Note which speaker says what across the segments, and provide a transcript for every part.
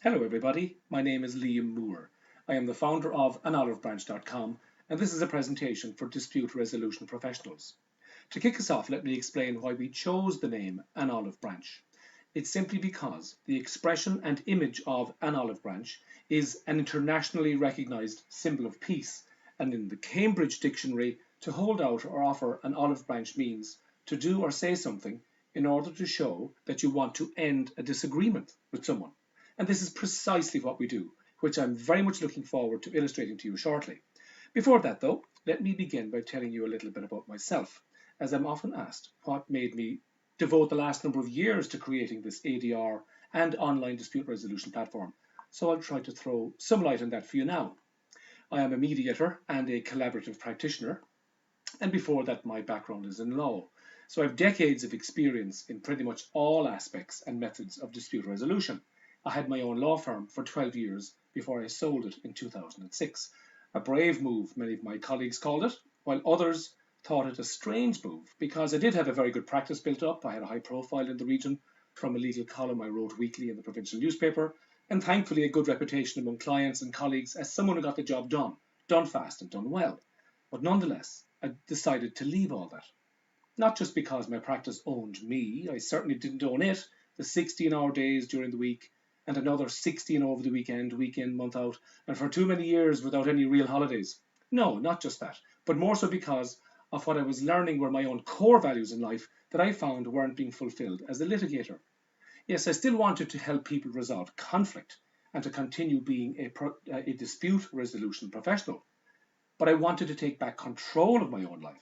Speaker 1: Hello everybody, my name is Liam Moore. I am the founder of anolivebranch.com and this is a presentation for dispute resolution professionals. To kick us off, let me explain why we chose the name An Olive Branch. It's simply because the expression and image of an olive branch is an internationally recognized symbol of peace, and in the Cambridge Dictionary, to hold out or offer an olive branch means to do or say something in order to show that you want to end a disagreement with someone. And this is precisely what we do, which I'm very much looking forward to illustrating to you shortly. Before that, though, let me begin by telling you a little bit about myself, as I'm often asked what made me devote the last number of years to creating this ADR and online dispute resolution platform. So I'll try to throw some light on that for you now. I am a mediator and a collaborative practitioner, and before that, my background is in law. So I have decades of experience in pretty much all aspects and methods of dispute resolution. I had my own law firm for 12 years before I sold it in 2006. A brave move, many of my colleagues called it, while others thought it a strange move because I did have a very good practice built up. I had a high profile in the region from a legal column I wrote weekly in the provincial newspaper, and thankfully a good reputation among clients and colleagues as someone who got the job done fast and done well. But nonetheless, I decided to leave all that. Not just because my practice owned me, I certainly didn't own it, the 16-hour days during the week and another 16 over the weekend, week in, month out, and for too many years without any real holidays. No, not just that, but more so because of what I was learning were my own core values in life that I found weren't being fulfilled as a litigator. Yes, I still wanted to help people resolve conflict and to continue being a dispute resolution professional, but I wanted to take back control of my own life,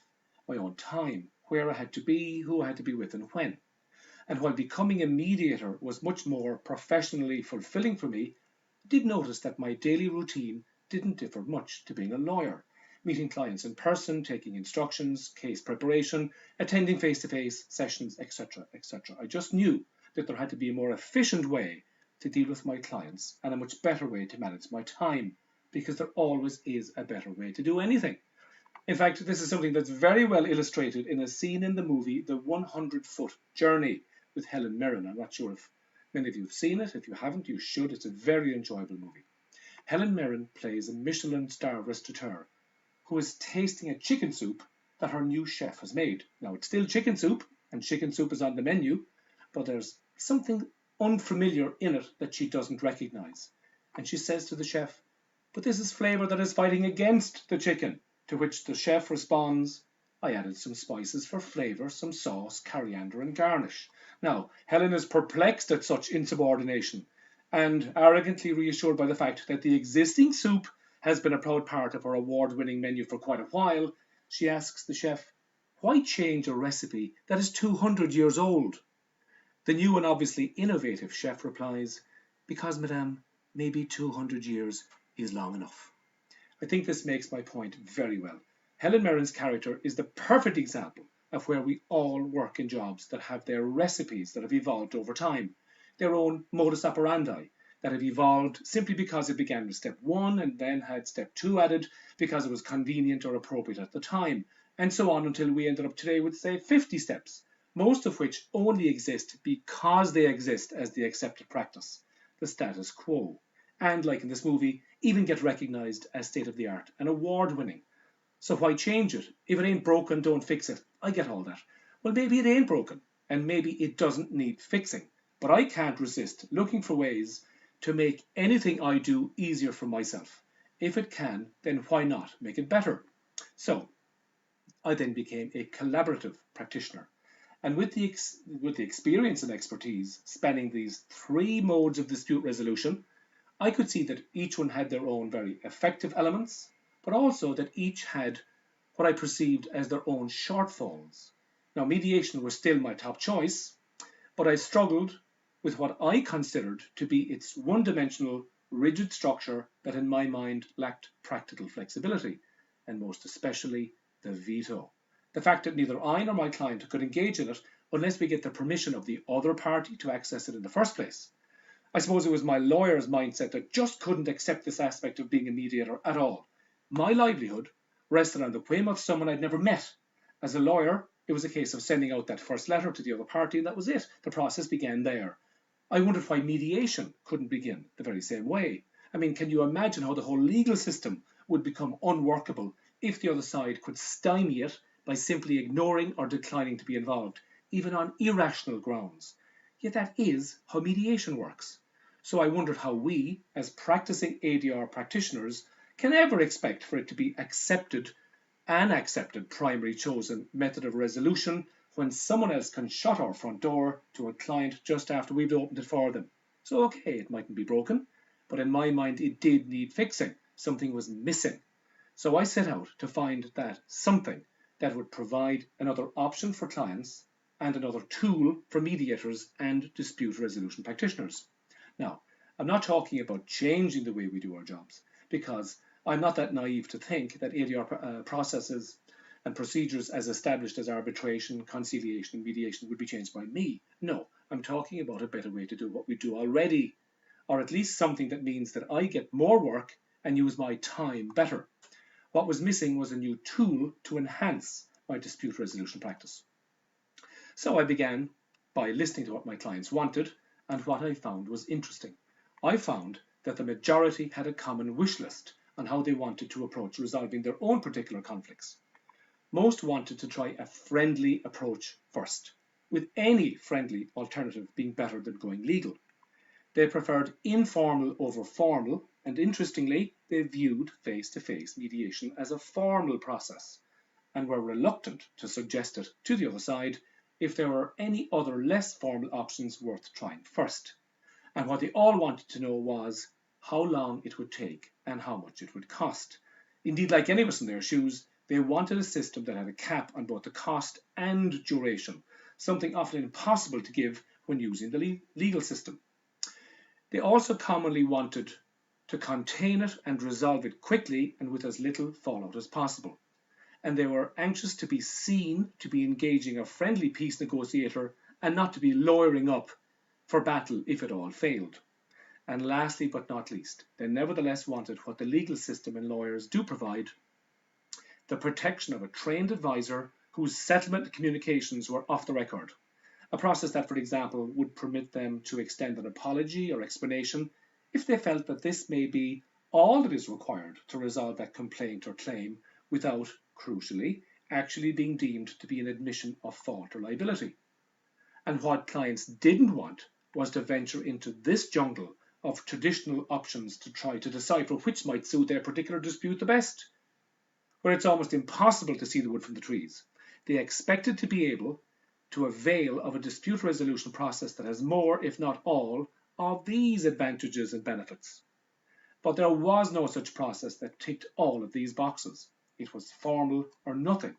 Speaker 1: my own time, where I had to be, who I had to be with, and when. And while becoming a mediator was much more professionally fulfilling for me, I did notice that my daily routine didn't differ much to being a lawyer, meeting clients in person, taking instructions, case preparation, attending face-to-face sessions, etc., etc. I just knew that there had to be a more efficient way to deal with my clients and a much better way to manage my time, because there always is a better way to do anything. In fact, this is something that's very well illustrated in a scene in the movie The 100-Foot Journey with Helen Mirren. I'm not sure if many of you have seen it. If you haven't, you should. It's a very enjoyable movie. Helen Mirren plays a Michelin star restaurateur who is tasting a chicken soup that her new chef has made. Now, it's still chicken soup, and chicken soup is on the menu, but there's something unfamiliar in it that she doesn't recognize. And she says to the chef, "But this is flavor that is fighting against the chicken." To which the chef responds, "I added some spices for flavor, some sauce, coriander, and garnish." Now, Helen is perplexed at such insubordination and arrogantly reassured by the fact that the existing soup has been a proud part of her award-winning menu for quite a while. She asks the chef, "Why change a recipe that is 200 years old?" The new and obviously innovative chef replies, "Because, madame, maybe 200 years is long enough." I think this makes my point very well. Helen Mirren's character is the perfect example of where we all work in jobs that have their recipes that have evolved over time, their own modus operandi that have evolved simply because it began with step one and then had step two added because it was convenient or appropriate at the time, and so on until we ended up today with, say, 50 steps, most of which only exist because they exist as the accepted practice, the status quo, and, like in this movie, even get recognized as state-of-the-art and award-winning. So why change it? If it ain't broken, don't fix it. I get all that. Well, maybe it ain't broken, and maybe it doesn't need fixing. But I can't resist looking for ways to make anything I do easier for myself. If it can, then why not make it better? So I then became a collaborative practitioner. And with the experience and expertise spanning these three modes of dispute resolution, I could see that each one had their own very effective elements, but also that each had what I perceived as their own shortfalls. Now, mediation was still my top choice, but I struggled with what I considered to be its one-dimensional, rigid structure that in my mind lacked practical flexibility, and most especially the veto. The fact that neither I nor my client could engage in it unless we get the permission of the other party to access it in the first place. I suppose it was my lawyer's mindset that just couldn't accept this aspect of being a mediator at all. My livelihood rested on the whim of someone I'd never met. As a lawyer, it was a case of sending out that first letter to the other party, and that was it. The process began there. I wondered why mediation couldn't begin the very same way. I mean, can you imagine how the whole legal system would become unworkable if the other side could stymie it by simply ignoring or declining to be involved, even on irrational grounds? Yet that is how mediation works. So I wondered how we, as practicing ADR practitioners, can ever expect for it to be an accepted primary chosen method of resolution when someone else can shut our front door to a client just after we've opened it for them. So okay, it mightn't be broken, but in my mind it did need fixing. Something was missing. So I set out to find that something that would provide another option for clients and another tool for mediators and dispute resolution practitioners. Now, I'm not talking about changing the way we do our jobs, because I'm not that naive to think that ADR processes and procedures as established as arbitration, conciliation, and mediation would be changed by me. No, I'm talking about a better way to do what we do already, or at least something that means that I get more work and use my time better. What was missing was a new tool to enhance my dispute resolution practice. So I began by listening to what my clients wanted, and what I found was interesting. I found that the majority had a common wish list on how they wanted to approach resolving their own particular conflicts. Most wanted to try a friendly approach first, with any friendly alternative being better than going legal. They preferred informal over formal, and interestingly, they viewed face-to-face mediation as a formal process, and were reluctant to suggest it to the other side if there were any other less formal options worth trying first. And what they all wanted to know was how long it would take and how much it would cost. Indeed, like any of us in their shoes, they wanted a system that had a cap on both the cost and duration, something often impossible to give when using the legal system. They also commonly wanted to contain it and resolve it quickly and with as little fallout as possible. And they were anxious to be seen to be engaging a friendly peace negotiator and not to be lawyering up for battle if it all failed. And lastly but not least, they nevertheless wanted what the legal system and lawyers do provide: the protection of a trained advisor whose settlement communications were off the record. A process that, for example, would permit them to extend an apology or explanation if they felt that this may be all that is required to resolve that complaint or claim without, crucially, actually being deemed to be an admission of fault or liability. And what clients didn't want was to venture into this jungle of traditional options to try to decipher which might suit their particular dispute the best, where it's almost impossible to see the wood from the trees. They expected to be able to avail of a dispute resolution process that has more, if not all, of these advantages and benefits. But there was no such process that ticked all of these boxes. It was formal or nothing.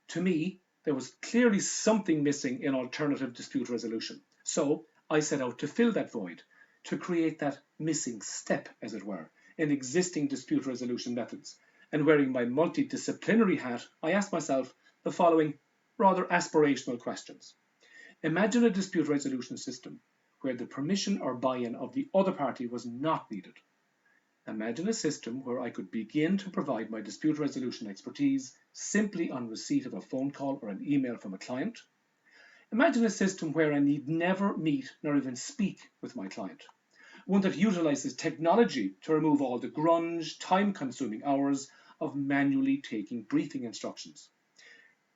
Speaker 1: To me, there was clearly something missing in alternative dispute resolution. So I set out to fill that void, to create that missing step, as it were, in existing dispute resolution methods. And wearing my multidisciplinary hat, I asked myself the following rather aspirational questions. Imagine a dispute resolution system where the permission or buy-in of the other party was not needed. Imagine a system where I could begin to provide my dispute resolution expertise simply on receipt of a phone call or an email from a client. Imagine a system where I need never meet nor even speak with my client. One that utilizes technology to remove all the grunge, time-consuming hours of manually taking briefing instructions.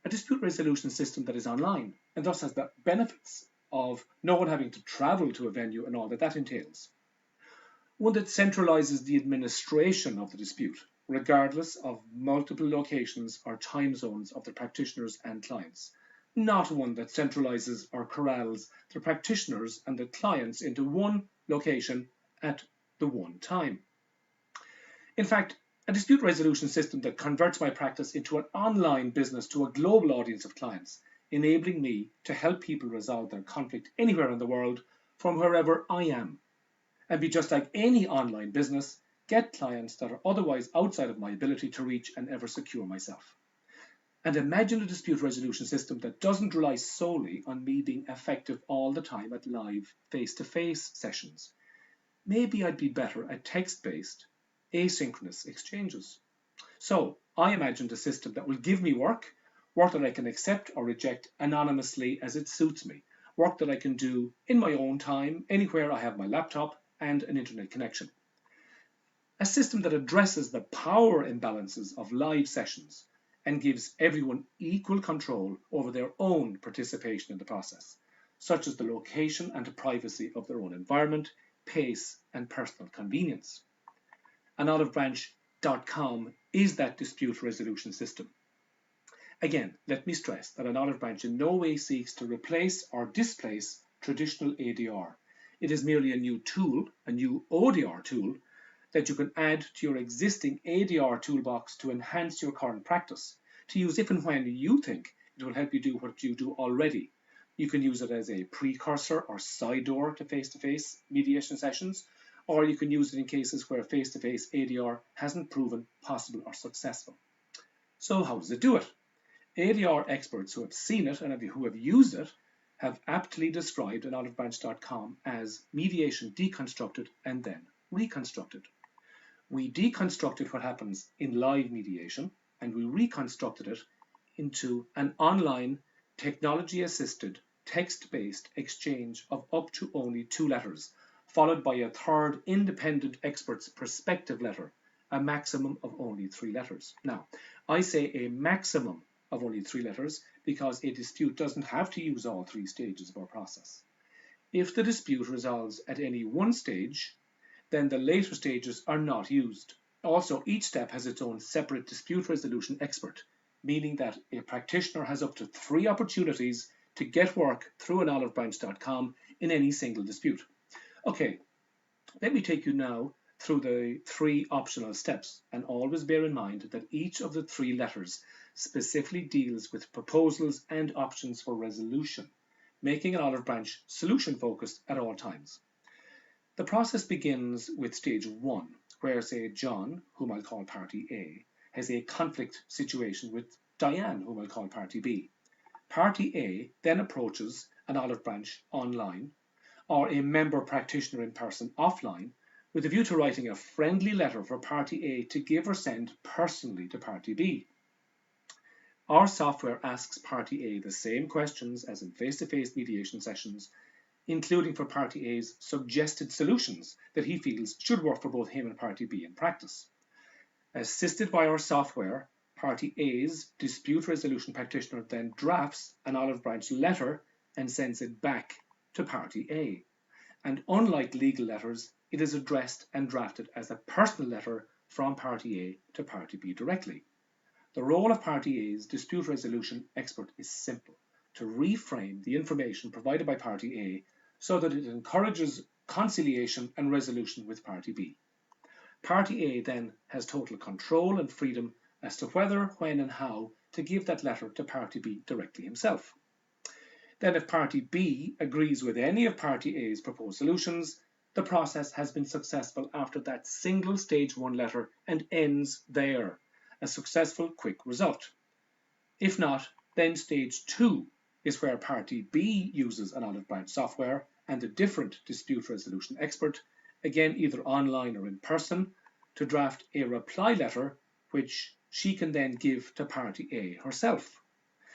Speaker 1: A dispute resolution system that is online and thus has the benefits of no one having to travel to a venue and all that entails. One that centralizes the administration of the dispute, regardless of multiple locations or time zones of the practitioners and clients. Not one that centralizes or corrals the practitioners and the clients into one location at the one time. In fact, a dispute resolution system that converts my practice into an online business to a global audience of clients, enabling me to help people resolve their conflict anywhere in the world from wherever I am, and be just like any online business, get clients that are otherwise outside of my ability to reach and ever secure myself. And imagine a dispute resolution system that doesn't rely solely on me being effective all the time at live face-to-face sessions. Maybe I'd be better at text-based, asynchronous exchanges. So I imagined a system that will give me work that I can accept or reject anonymously as it suits me, work that I can do in my own time, anywhere I have my laptop and an internet connection. A system that addresses the power imbalances of live sessions and gives everyone equal control over their own participation in the process, such as the location and the privacy of their own environment, pace, and personal convenience. And olivebranch.com is that dispute resolution system. Again, let me stress that an olive branch in no way seeks to replace or displace traditional ADR. It is merely a new tool, a new ODR tool, that you can add to your existing ADR toolbox to enhance your current practice, to use if and when you think it will help you do what you do already. You can use it as a precursor or side door to face-to-face mediation sessions, or you can use it in cases where face-to-face ADR hasn't proven possible or successful. So how does it do it? ADR experts who have seen it and who have used it have aptly described in olivebranch.com as mediation deconstructed and then reconstructed. We deconstructed what happens in live mediation and we reconstructed it into an online, technology-assisted, text-based exchange of up to only 2 letters, followed by a third independent expert's perspective letter, a maximum of only 3 letters. Now, I say a maximum of only 3 letters because a dispute doesn't have to use all 3 stages of our process. If the dispute resolves at any one stage, then the later stages are not used. Also, each step has its own separate dispute resolution expert, meaning that a practitioner has up to 3 opportunities to get work through an olivebranch.com in any single dispute. Okay, let me take you now through the 3 optional steps, and always bear in mind that each of the 3 letters specifically deals with proposals and options for resolution, making an olive branch solution focused at all times. The process begins with stage 1, where, say, John, whom I'll call party A, has a conflict situation with Diane, whom I'll call party B. Party A then approaches an olive branch online or a member practitioner in person offline with a view to writing a friendly letter for party A to give or send personally to party B. Our software asks party A the same questions as in face-to-face mediation sessions, including for party A's suggested solutions that he feels should work for both him and party B in practice. Assisted by our software, party A's dispute resolution practitioner then drafts an olive branch letter and sends it back to party A. And unlike legal letters, it is addressed and drafted as a personal letter from party A to party B directly. The role of party A's dispute resolution expert is simple: to reframe the information provided by party A so that it encourages conciliation and resolution with party B. Party A then has total control and freedom as to whether, when and how to give that letter to party B directly himself. Then if party B agrees with any of party A's proposed solutions, the process has been successful after that single stage 1 letter and ends there, a successful quick result. If not, then stage 2 is where party B uses an olive branch software and a different dispute resolution expert, again either online or in person, to draft a reply letter which she can then give to party A herself.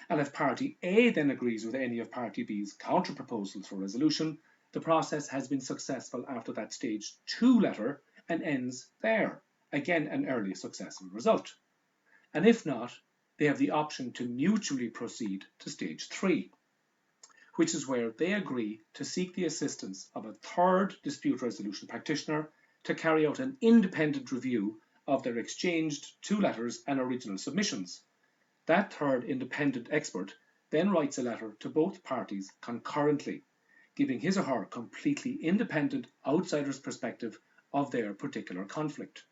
Speaker 1: And if party A then agrees with any of party B's counter proposals for resolution, the process has been successful after that stage 2 letter and ends there, again an early successful result. And if not, they have the option to mutually proceed to stage 3, which is where they agree to seek the assistance of a third dispute resolution practitioner to carry out an independent review of their exchanged 2 letters and original submissions. That third independent expert then writes a letter to both parties concurrently, giving his or her completely independent outsider's perspective of their particular conflict.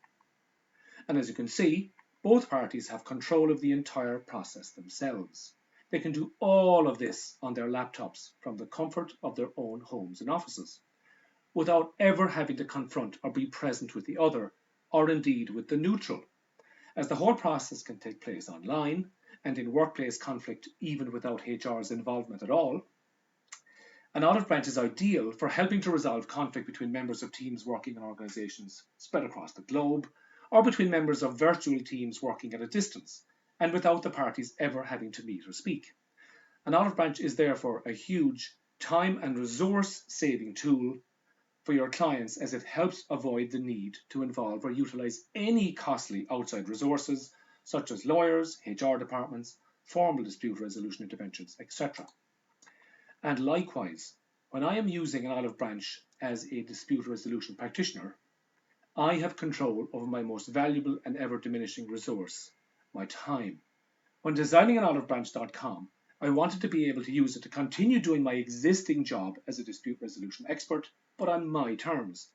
Speaker 1: And as you can see, both parties have control of the entire process themselves. They can do all of this on their laptops from the comfort of their own homes and offices, without ever having to confront or be present with the other, or indeed with the neutral, as the whole process can take place online and in workplace conflict even without HR's involvement at all. An olive branch is ideal for helping to resolve conflict between members of teams working in organizations spread across the globe, or between members of virtual teams working at a distance, and without the parties ever having to meet or speak. An olive branch is therefore a huge time and resource saving tool for your clients, as it helps avoid the need to involve or utilize any costly outside resources such as lawyers, HR departments, formal dispute resolution interventions, etc. And likewise, when I am using an olive branch as a dispute resolution practitioner, I have control over my most valuable and ever diminishing resource, my time. When designing an olivebranch.com, I wanted to be able to use it to continue doing my existing job as a dispute resolution expert, but on my terms,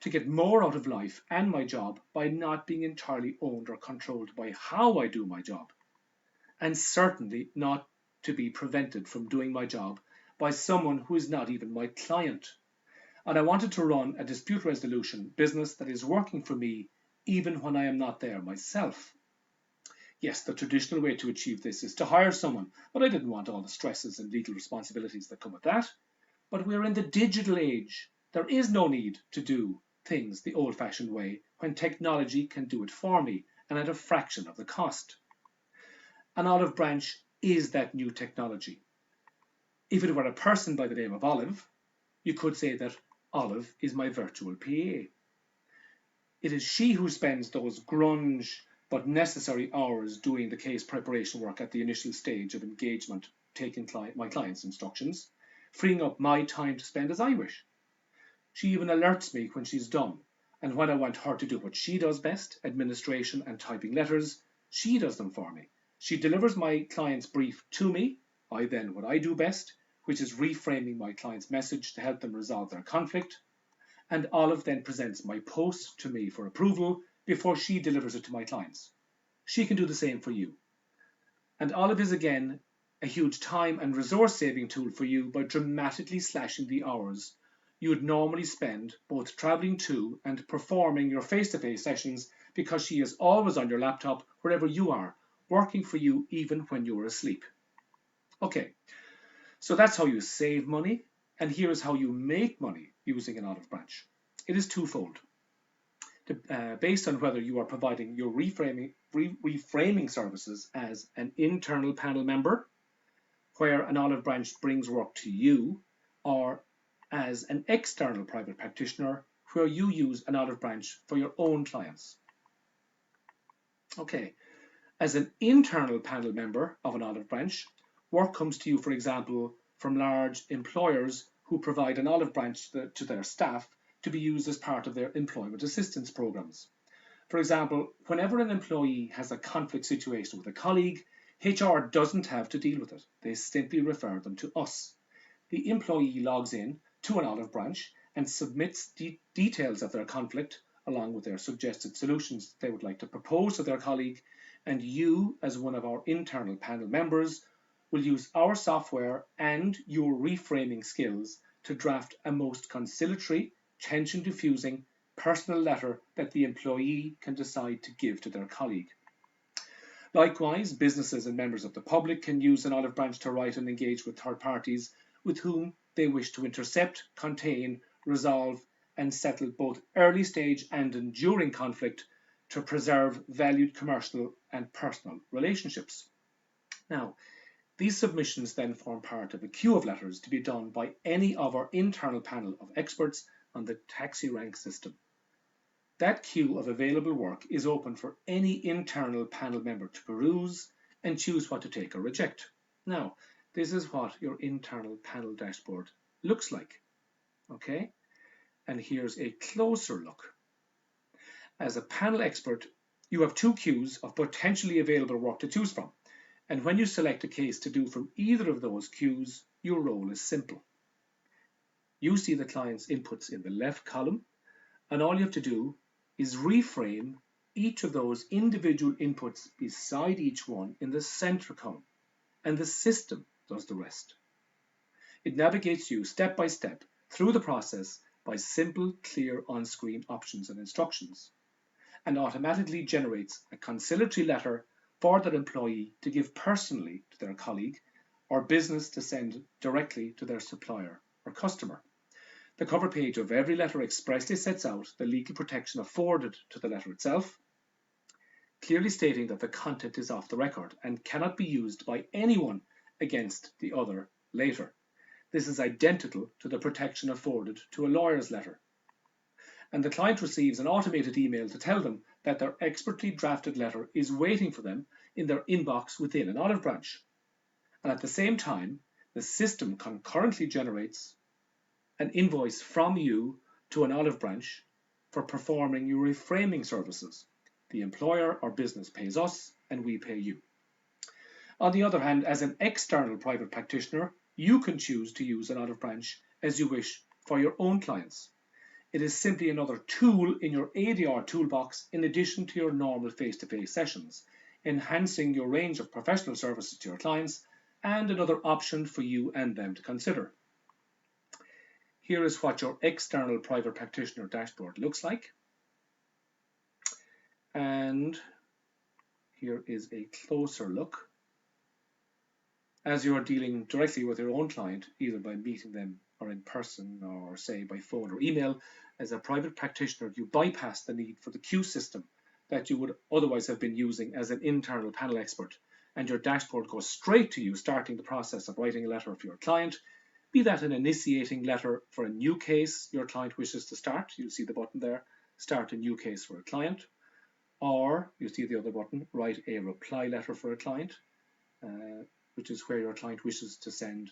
Speaker 1: to get more out of life and my job by not being entirely owned or controlled by how I do my job, and certainly not to be prevented from doing my job by someone who is not even my client. And I wanted to run a dispute resolution business that is working for me even when I am not there myself. Yes, the traditional way to achieve this is to hire someone, but I didn't want all the stresses and legal responsibilities that come with that. But we're in the digital age. There is no need to do things the old-fashioned way when technology can do it for me and at a fraction of the cost. An olive branch is that new technology. If it were a person by the name of Olive, you could say that Olive is my virtual PA. It is she who spends those grunge but necessary hours doing the case preparation work at the initial stage of engagement, taking my client's instructions, freeing up my time to spend as I wish. She even alerts me when she's done, and when I want her to do what she does best, administration and typing letters, she does them for me. She delivers my client's brief to me. I then what I do best, which is reframing my client's message to help them resolve their conflict. And Olive then presents my post to me for approval before she delivers it to my clients. She can do the same for you. And Olive is again a huge time and resource saving tool for you by dramatically slashing the hours you would normally spend both traveling to and performing your face-to-face sessions, because she is always on your laptop wherever you are, working for you even when you're asleep. Okay, so that's how you save money, and here's how you make money using an olive branch. It is twofold. Based on whether you are providing your reframing services as an internal panel member, where an olive branch brings work to you, or as an external private practitioner, where you use an olive branch for your own clients. Okay, as an internal panel member of an olive branch, work comes to you, for example, from large employers who provide an olive branch to their staff to be used as part of their employment assistance programs. For example, whenever an employee has a conflict situation with a colleague, HR doesn't have to deal with it. They simply refer them to us. The employee logs in to an olive branch and submits details of their conflict along with their suggested solutions they would like to propose to their colleague, and you, as one of our internal panel members, will use our software and your reframing skills to draft a most conciliatory, tension-diffusing, personal letter that the employee can decide to give to their colleague. Likewise, businesses and members of the public can use an olive branch to write and engage with third parties with whom they wish to intercept, contain, resolve, and settle both early stage and enduring conflict to preserve valued commercial and personal relationships. Now, these submissions then form part of a queue of letters to be done by any of our internal panel of experts on the taxi rank system. That queue of available work is open for any internal panel member to peruse and choose what to take or reject. Now, this is what your internal panel dashboard looks like. Okay, and here's a closer look. As a panel expert, you have two queues of potentially available work to choose from. And when you select a case to do from either of those queues, your role is simple. You see the client's inputs in the left column, and all you have to do is reframe each of those individual inputs beside each one in the center column, and the system does the rest. It navigates you step by step through the process by simple, clear on-screen options and instructions, and automatically generates a conciliatory letter for that employee to give personally to their colleague, or business to send directly to their supplier or customer. The cover page of every letter expressly sets out the legal protection afforded to the letter itself, clearly stating that the content is off the record and cannot be used by anyone against the other later. This is identical to the protection afforded to a lawyer's letter. And the client receives an automated email to tell them that their expertly drafted letter is waiting for them in their inbox within an olive branch. And at the same time, the system concurrently generates an invoice from you to an olive branch for performing your reframing services. The employer or business pays us and we pay you. On the other hand, as an external private practitioner, you can choose to use an olive branch as you wish for your own clients. It is simply another tool in your ADR toolbox in addition to your normal face-to-face sessions, enhancing your range of professional services to your clients and another option for you and them to consider. Here is what your external private practitioner dashboard looks like. And here is a closer look. As you are dealing directly with your own client, either by meeting them or in person or say by phone or email, as a private practitioner, you bypass the need for the queue system that you would otherwise have been using as an internal panel expert, and your dashboard goes straight to you starting the process of writing a letter for your client, be that an initiating letter for a new case your client wishes to start. You'll see the button there, start a new case for a client, or you see the other button, write a reply letter for a client, which is where your client wishes to send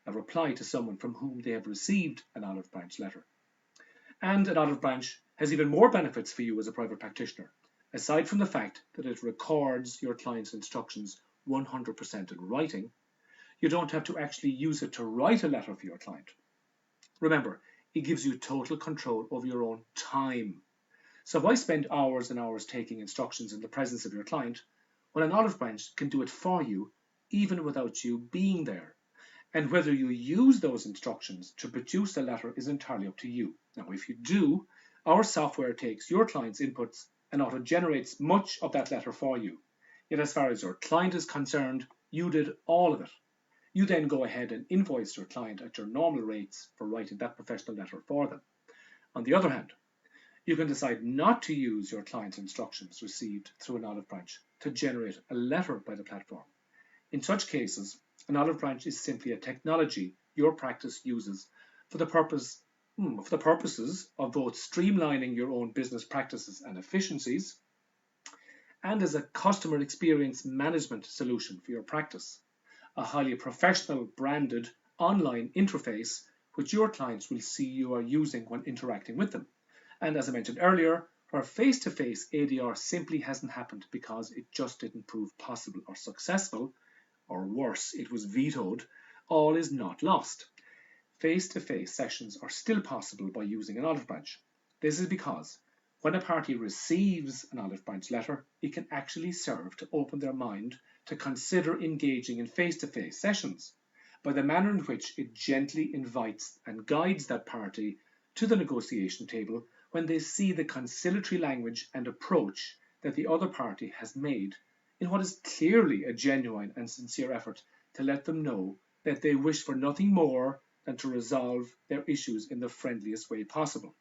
Speaker 1: a reply to someone from whom they have received an olive branch letter. And an olive branch has even more benefits for you as a private practitioner, aside from the fact that it records your client's instructions 100% in writing. You don't have to actually use it to write a letter for your client. Remember, it gives you total control over your own time. So why spend hours and hours taking instructions in the presence of your client when an olive branch can do it for you even without you being there? And whether you use those instructions to produce a letter is entirely up to you. Now, if you do, our software takes your client's inputs and auto-generates much of that letter for you. Yet as far as your client is concerned, you did all of it. You then go ahead and invoice your client at your normal rates for writing that professional letter for them. On the other hand, you can decide not to use your client's instructions received through an olive branch to generate a letter by the platform. In such cases, an olive branch is simply a technology your practice uses for the purposes of both streamlining your own business practices and efficiencies, and as a customer experience management solution for your practice, a highly professional branded online interface which your clients will see you are using when interacting with them. And as I mentioned earlier, where face-to-face ADR simply hasn't happened because it just didn't prove possible or successful, or worse, it was vetoed, all is not lost. Face-to-face sessions are still possible by using an olive branch. This is because when a party receives an olive branch letter, it can actually serve to open their mind to consider engaging in face-to-face sessions by the manner in which it gently invites and guides that party to the negotiation table when they see the conciliatory language and approach that the other party has made in what is clearly a genuine and sincere effort to let them know that they wish for nothing more than to resolve their issues in the friendliest way possible.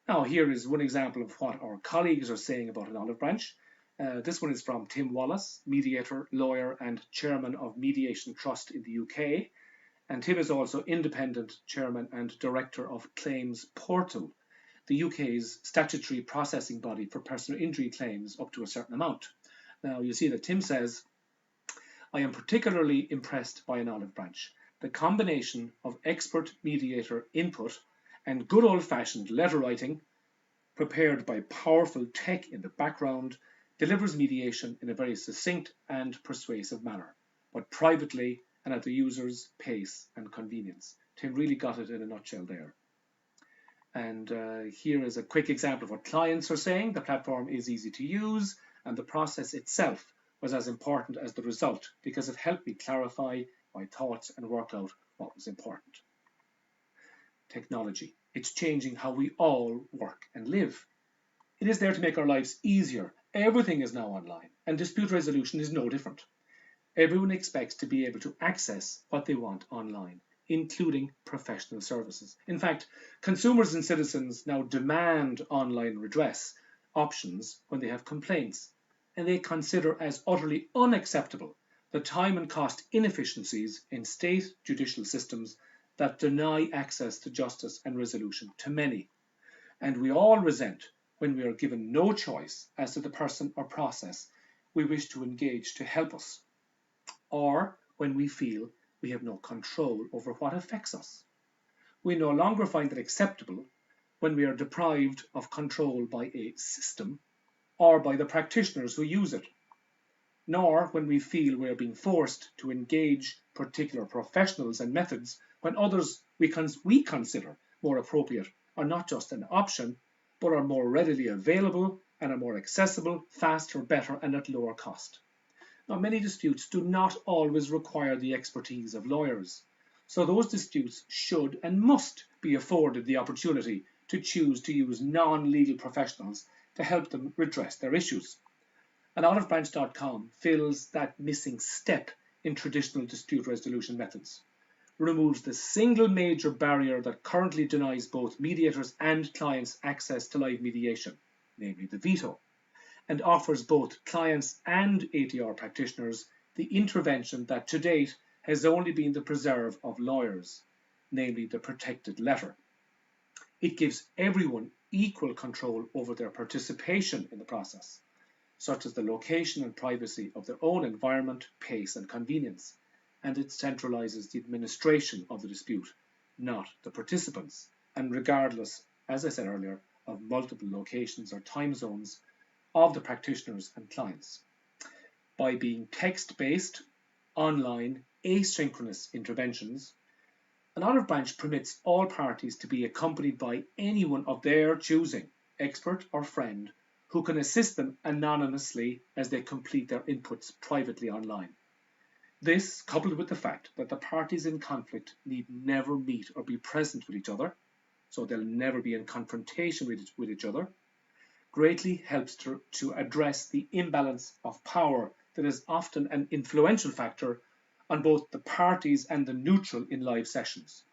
Speaker 1: Now, here is one example of what our colleagues are saying about an olive branch. This one is from Tim Wallace, mediator, lawyer, and chairman of Mediation Trust in the UK. And Tim is also independent chairman and director of Claims Portal, the UK's statutory processing body for personal injury claims up to a certain amount. Now, you see that Tim says, I am particularly impressed by an olive branch. The combination of expert mediator input and good old-fashioned letter writing, prepared by powerful tech in the background, delivers mediation in a very succinct and persuasive manner, but privately and at the user's pace and convenience. Tim really got it in a nutshell there. And here is a quick example of what clients are saying. The platform is easy to use, and the process itself was as important as the result because it helped me clarify my thoughts and work out what was important. Technology. It's changing how we all work and live. It is there to make our lives easier. Everything is now online, and dispute resolution is no different. Everyone expects to be able to access what they want online, including professional services. In fact, consumers and citizens now demand online redress options when they have complaints, and they consider as utterly unacceptable the time and cost inefficiencies in state judicial systems that deny access to justice and resolution to many. And we all resent when we are given no choice as to the person or process we wish to engage to help us, or when we feel we have no control over what affects us. We no longer find it acceptable when we are deprived of control by a system or by the practitioners who use it, nor when we feel we are being forced to engage particular professionals and methods when others we consider more appropriate are not just an option, but are more readily available and are more accessible, faster, better, and at lower cost. Now, many disputes do not always require the expertise of lawyers, so those disputes should and must be afforded the opportunity to choose to use non-legal professionals to help them redress their issues. And oliveBranch.com fills that missing step in traditional dispute resolution methods, removes the single major barrier that currently denies both mediators and clients access to live mediation, namely the veto, and offers both clients and ATR practitioners the intervention that to date has only been the preserve of lawyers, namely the protected letter. It gives everyone equal control over their participation in the process, such as the location and privacy of their own environment, pace and convenience, and it centralises the administration of the dispute, not the participants, and regardless, as I said earlier, of multiple locations or time zones of the practitioners and clients. By being text-based, online, asynchronous interventions, an Olive Branch permits all parties to be accompanied by anyone of their choosing, expert or friend, who can assist them anonymously as they complete their inputs privately online. This, coupled with the fact that the parties in conflict need never meet or be present with each other, so they'll never be in confrontation with each other, greatly helps to address the imbalance of power that is often an influential factor on both the parties and the neutral in live sessions.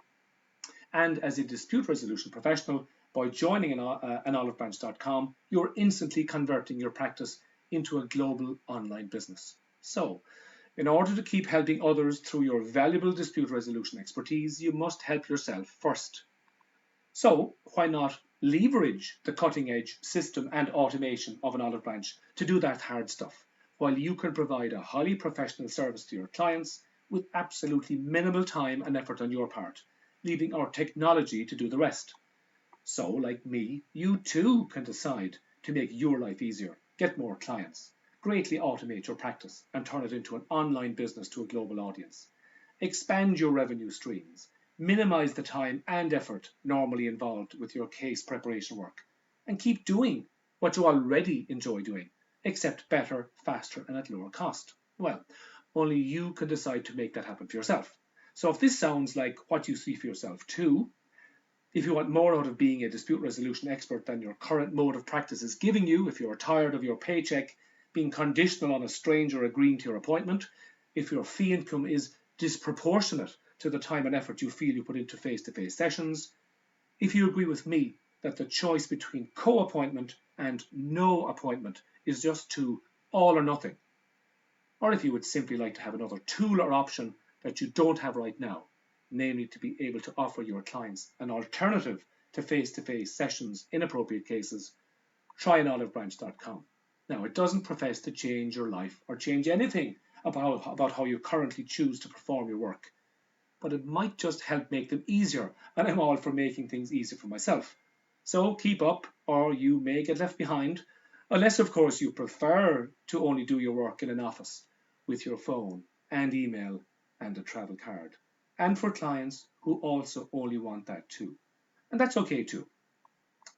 Speaker 1: And as a dispute resolution professional, by joining an olivebranch.com, you're instantly converting your practice into a global online business. So, in order to keep helping others through your valuable dispute resolution expertise, you must help yourself first. So, why not leverage the cutting-edge system and automation of an Olive Branch to do that hard stuff, while you can provide a highly professional service to your clients with absolutely minimal time and effort on your part, leaving our technology to do the rest. So, like me, you too can decide to make your life easier, get more clients, greatly automate your practice and turn it into an online business to a global audience. Expand your revenue streams, minimize the time and effort normally involved with your case preparation work, and keep doing what you already enjoy doing, except better, faster, and at lower cost. Well, only you can decide to make that happen for yourself. So if this sounds like what you see for yourself too, if you want more out of being a dispute resolution expert than your current mode of practice is giving you, if you're tired of your paycheck being conditional on a stranger agreeing to your appointment, if your fee income is disproportionate to the time and effort you feel you put into face-to-face sessions, if you agree with me that the choice between co-appointment and no appointment is just to all or nothing, or if you would simply like to have another tool or option that you don't have right now, namely to be able to offer your clients an alternative to face-to-face sessions in appropriate cases, try an olivebranch.com. Now, it doesn't profess to change your life or change anything about how you currently choose to perform your work, but it might just help make them easier, and I'm all for making things easier for myself. So keep up, or you may get left behind, unless of course you prefer to only do your work in an office with your phone and email and a travel card, and for clients who also only want that too. And that's okay too.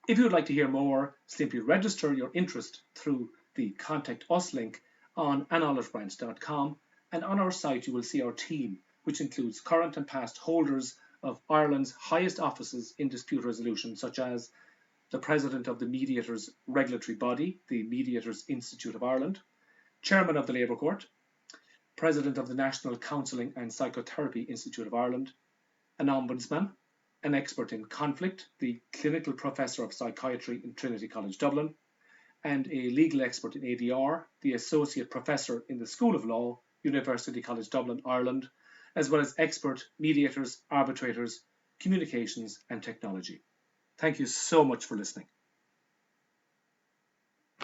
Speaker 1: If you would like to hear more, simply register your interest through the Contact Us link on anolivebranch.com, and on our site you will see our team, which includes current and past holders of Ireland's highest offices in dispute resolution, such as the President of the Mediators Regulatory Body, the Mediators Institute of Ireland, Chairman of the Labour Court, President of the National Counselling and Psychotherapy Institute of Ireland, an Ombudsman, an expert in conflict, the Clinical Professor of Psychiatry in Trinity College Dublin, and a legal expert in ADR, the Associate Professor in the School of Law, University College Dublin, Ireland, as well as expert mediators, arbitrators, communications and technology. Thank you so much for listening.